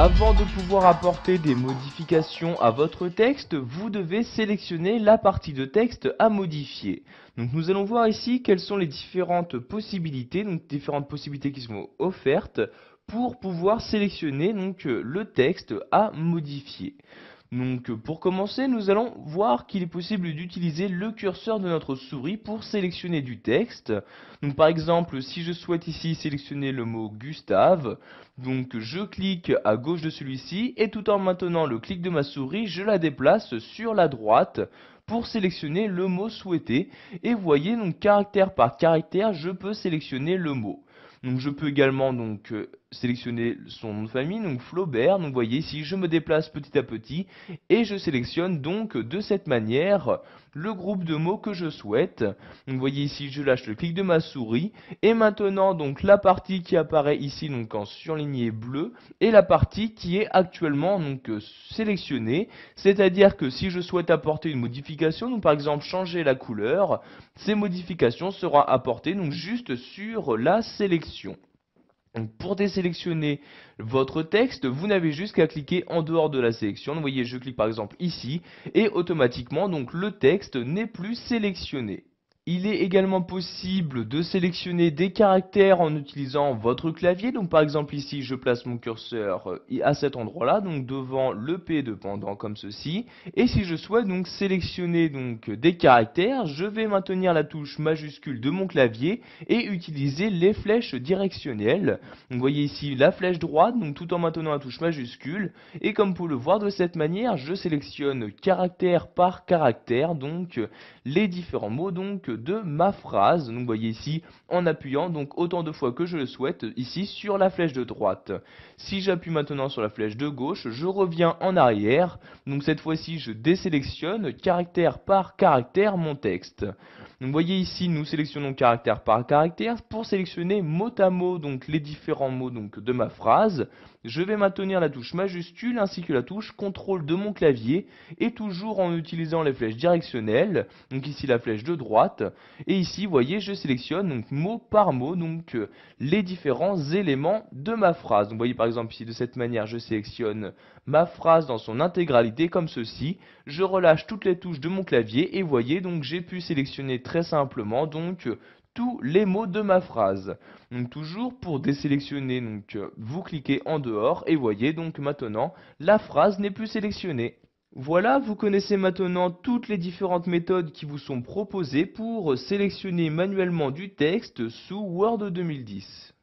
Avant de pouvoir apporter des modifications à votre texte, vous devez sélectionner la partie de texte à modifier. Donc nous allons voir ici quelles sont les différentes possibilités, qui sont offertes pour pouvoir sélectionner le texte à modifier. Donc pour commencer, nous allons voir qu'il est possible d'utiliser le curseur de notre souris pour sélectionner du texte. Donc par exemple, si je souhaite ici sélectionner le mot Gustave, donc je clique à gauche de celui-ci et tout en maintenant le clic de ma souris, je la déplace sur la droite pour sélectionner le mot souhaité. Et voyez, donc caractère par caractère, je peux sélectionner le mot. Donc je peux également sélectionner son nom de famille, donc Flaubert. Donc vous voyez ici, je me déplace petit à petit et je sélectionne donc de cette manière le groupe de mots que je souhaite. Donc vous voyez ici, je lâche le clic de ma souris et maintenant donc la partie qui apparaît ici donc en surligné bleu est la partie qui est actuellement sélectionnée. C'est-à-dire que si je souhaite apporter une modification, donc par exemple changer la couleur, ces modifications seront apportées donc juste sur la sélection. Donc pour désélectionner votre texte, vous n'avez juste qu'à cliquer en dehors de la sélection. Vous voyez, je clique par exemple ici et automatiquement donc le texte n'est plus sélectionné. Il est également possible de sélectionner des caractères en utilisant votre clavier. Donc par exemple ici, je place mon curseur à cet endroit-là, donc devant le P de pendant comme ceci. Et si je souhaite donc sélectionner des caractères, je vais maintenir la touche majuscule de mon clavier et utiliser les flèches directionnelles. Donc vous voyez ici la flèche droite, donc tout en maintenant la touche majuscule. Et comme vous pouvez le voir de cette manière, je sélectionne caractère par caractère, donc les différents mots de ma phrase. Donc vous voyez ici en appuyant donc autant de fois que je le souhaite ici sur la flèche de droite. Si j'appuie maintenant sur la flèche de gauche, je reviens en arrière. Donc cette fois-ci je désélectionne caractère par caractère mon texte. Donc vous voyez ici nous sélectionnons caractère par caractère pour sélectionner mot à mot donc les différents mots de ma phrase. Je vais maintenir la touche majuscule ainsi que la touche contrôle de mon clavier et toujours en utilisant les flèches directionnelles, donc ici la flèche de droite, et ici vous voyez je sélectionne donc mot par mot les différents éléments de ma phrase. Donc vous voyez par exemple ici de cette manière je sélectionne ma phrase dans son intégralité comme ceci, je relâche toutes les touches de mon clavier et vous voyez donc j'ai pu sélectionner très simplement tous les mots de ma phrase. Donc toujours pour désélectionner, vous cliquez en dehors et voyez donc maintenant la phrase n'est plus sélectionnée. Voilà, vous connaissez maintenant toutes les différentes méthodes qui vous sont proposées pour sélectionner manuellement du texte sous Word 2010.